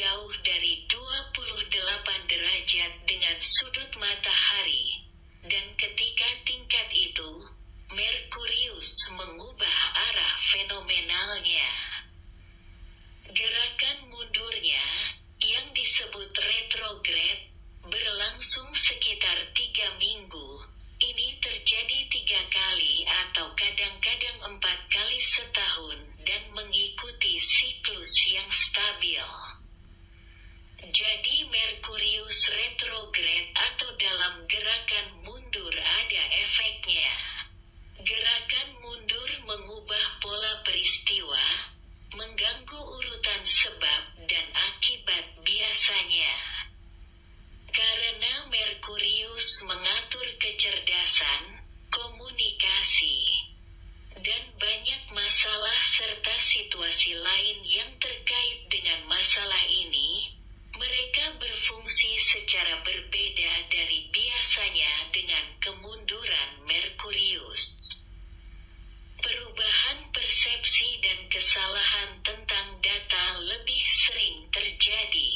jauh dari 28 derajat dengan sudut matahari, dan ketika tingkat itu, Merkurius mengubah arah fenomenalnya. Gerakan mundurnya, yang disebut retrograde, berlangsung sekitar 3 minggu. Ini terjadi 3 kali atau kadang-kadang 4 kali setahun dan mengikuti siklus yang stabil. Jadi Merkurius retrograde atau dalam gerakan mundur ada efeknya. Gerakan mundur mengubah pola peristiwa, mengganggu urutan sebab dan akibat biasanya. Karena Merkurius mengatur kecerdasan, komunikasi, dan banyak masalah serta situasi lain yang terkait dengan masalah ini, mereka berfungsi secara berbeda dari biasanya dengan kemunduran Merkurius. Perubahan persepsi dan kesalahan tentang data lebih sering terjadi.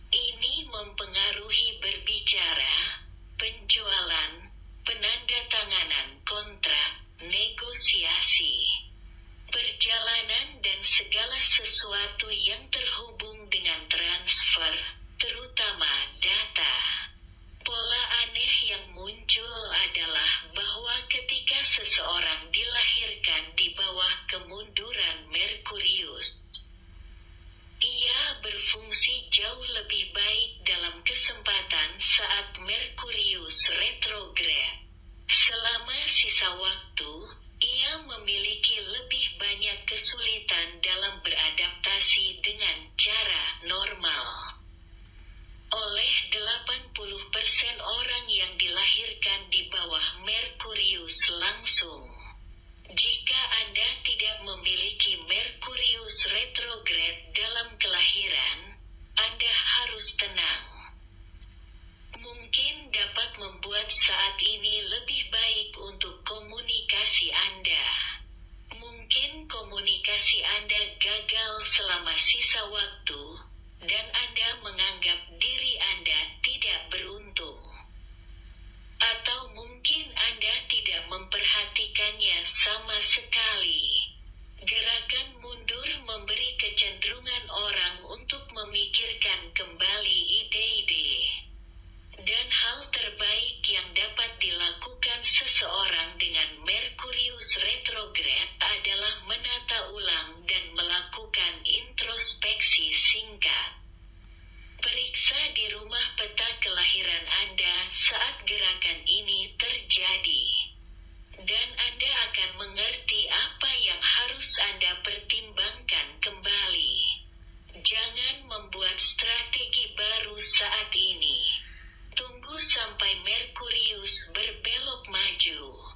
Ini mempengaruhi berbicara, penjualan, penandatanganan kontrak, negosiasi, perjalanan dan segala sesuatu yang terhubung dengan transfer, terutama data. Pola aneh yang muncul adalah bahwa ketika seseorang dilahirkan di bawah kemunduran Merkurius, ia berfungsi jauh lebih baik dalam kesempatan saat Merkurius retrograde. Selama sisa waktu, ia memiliki lebih banyak kesulitan dalam beradaptasi dengan cara normal. Oleh 80% orang yang dilahirkan di bawah Merkurius langsung. Jika Anda tidak memiliki Merkurius retrograde dalam kelahiran, Anda harus tenang. Mungkin dapat membuat saat ini lebih baik untuk komunikasi Anda. Mungkin komunikasi Anda gagal selama sisa waktu, dan Anda menganggap diri Anda tidak beruntung. Atau mungkin Anda tidak memperhatikannya sama sekali. Gerakan mundur memberi kecenderungan orang untuk memikirkan kembali ide-ide. Dan hal terbaik yang dapat dilakukan seseorang dengan Merkurius retrograde adalah menata ulang dan melakukan introspeksi singkat. Periksa di rumah peta kelahiran Anda saat gerakan ini terjadi. Dan Anda akan mengerti apa yang harus Anda pertimbangkan kembali. Jangan membuat strategi baru saat ini. Tunggu sampai Merkurius berbelok maju.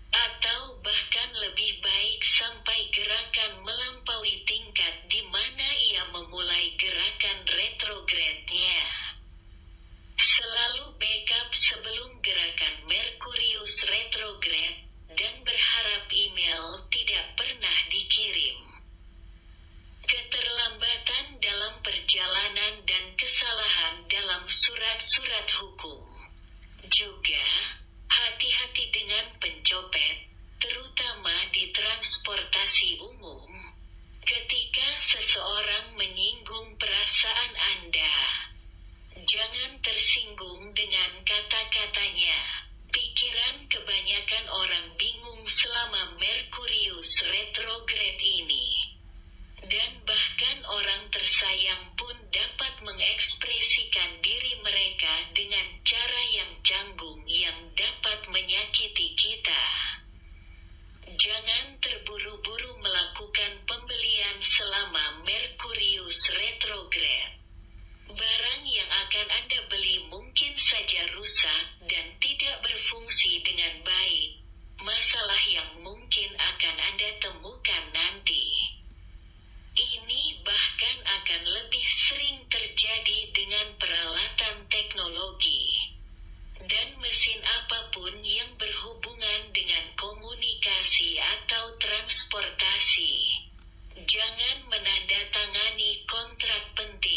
Atau bahkan lebih baik sampai gerakan melampaui tingkat di mana ia memulai gerakan retrograde-nya. Selalu backup sebelum gerakan Merkurius retrograde, dan berharap email tidak pernah dikirim. Keterlambatan dalam perjalanan dan kesalahan dalam surat-surat hukum. Juga, hati-hati dengan pencopet, terutama di transportasi umum. Ketika seseorang menyinggung perasaan Anda, jangan tersinggung dengan kata-katanya. Pikiran kebanyakan orang bingung selama Merkurius retrograde ini. Dan bahkan orang tersayang pun dapat mengekspresikan diri mereka dengan cara yang canggung yang dapat menyakiti kita. Jangan terburu-buru melakukan pembelian selama Merkurius retrograde. Barang yang akan Anda beli mungkin saja rusak dan tidak berfungsi dengan baik. Masalah yang mungkin akan Anda temukan nanti. Ini bahkan akan lebih sering terjadi dengan peralatan teknologi dan mesin apapun yang berhubungan dengan komunikasi atau transportasi. Jangan menandatangani kontrak penting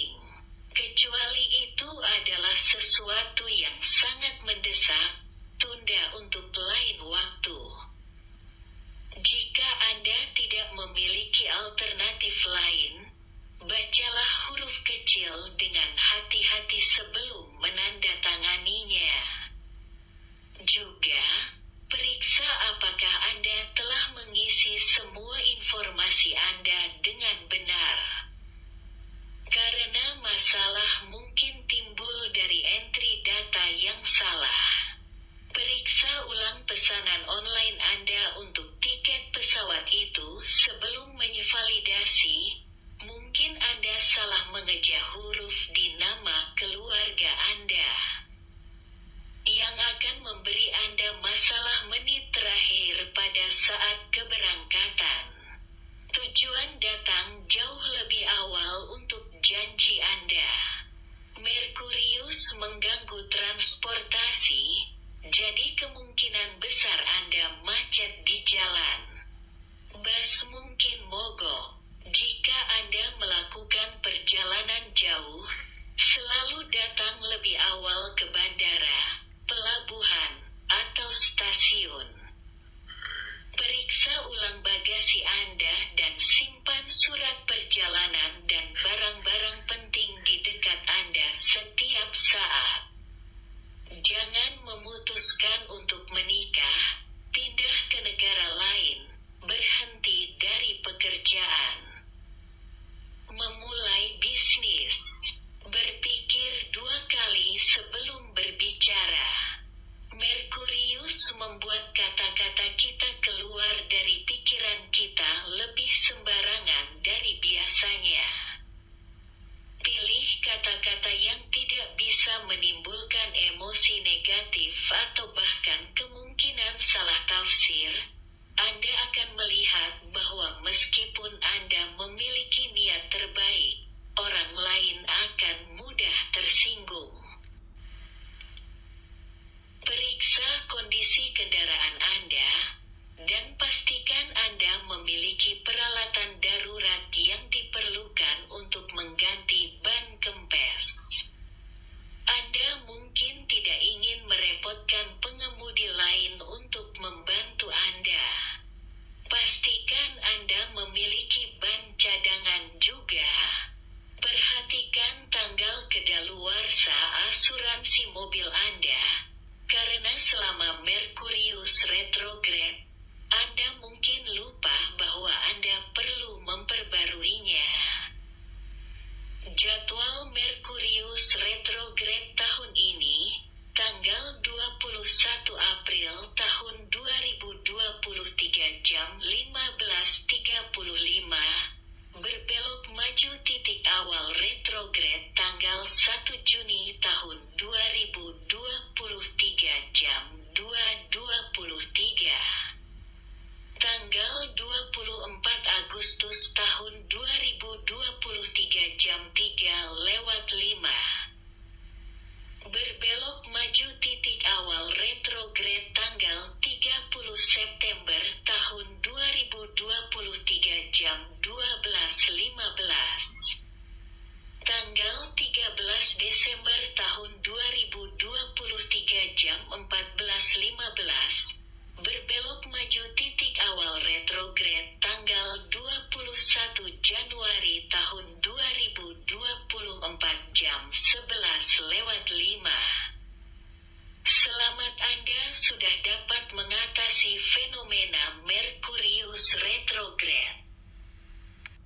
saja huruf di nama keluarga Anda yang akan memberi Anda masalah menit terakhir pada saat keberangkatan. Tujuan datang jauh lebih awal untuk janji Anda. Merkurius mengganggu transportasi, jadi kemungkinan besar Anda macet di jalan. Bus mungkin mogok. Jika Anda melakukan perjalanan jauh, selalu datang lebih awal ke bandara, pelabuhan, atau stasiun. Periksa ulang bagasi Anda dan simpan surat perjalanan dan barang-barang penting di dekat Anda setiap saat. Jangan memutuskan untuk menikah, pindah ke negara lain, berhenti dari pekerjaan. Memulai bisnis. Berpikir 2 kali sebelum berbicara. Merkurius membuat kata-kata kita keluar dari pikiran kita lebih sembarangan dari biasanya. Pilih kata-kata yang tidak bisa menimbulkan emosi negatif atau bahkan kemungkinan salah tafsir. Anda akan melihat bahwa meskipun Anda memiliki niat terbaik, orang lain akan mudah tersinggung. Periksa kondisi kendaraan Anda, dan pastikan Anda memiliki peralatan darurat yang diperlukan untuk mengganti ban kempes. Anda mungkin tidak ingin merepotkan pengemudi lain untuk membantu Anda. Pastikan Anda memiliki ban cadangan juga. Perhatikan tanggal kedaluarsa asuransi mobil Anda, karena selama Merkurius retrograde, Anda mungkin lupa bahwa Anda perlu memperbaruinya. Jadwal Merkurius retrograde tahun ini, tanggal 21 April tahun 2023 jam 15.35, berbelok maju titik awal retrograde tanggal 1 Juni tahun 2023 jam 2.23. Tanggal 24 Agustus tahun 2023 jam 3:05. Berbelok maju titik awal retrograde tanggal 30 September tahun 2023 jam 12:15. Tanggal 13 Desember tahun 2023 jam 14:15. Berbelok maju titik awal retrograde tanggal 21 Januari tahun 2024 jam 11:05. Selamat, Anda sudah dapat mengatasi fenomena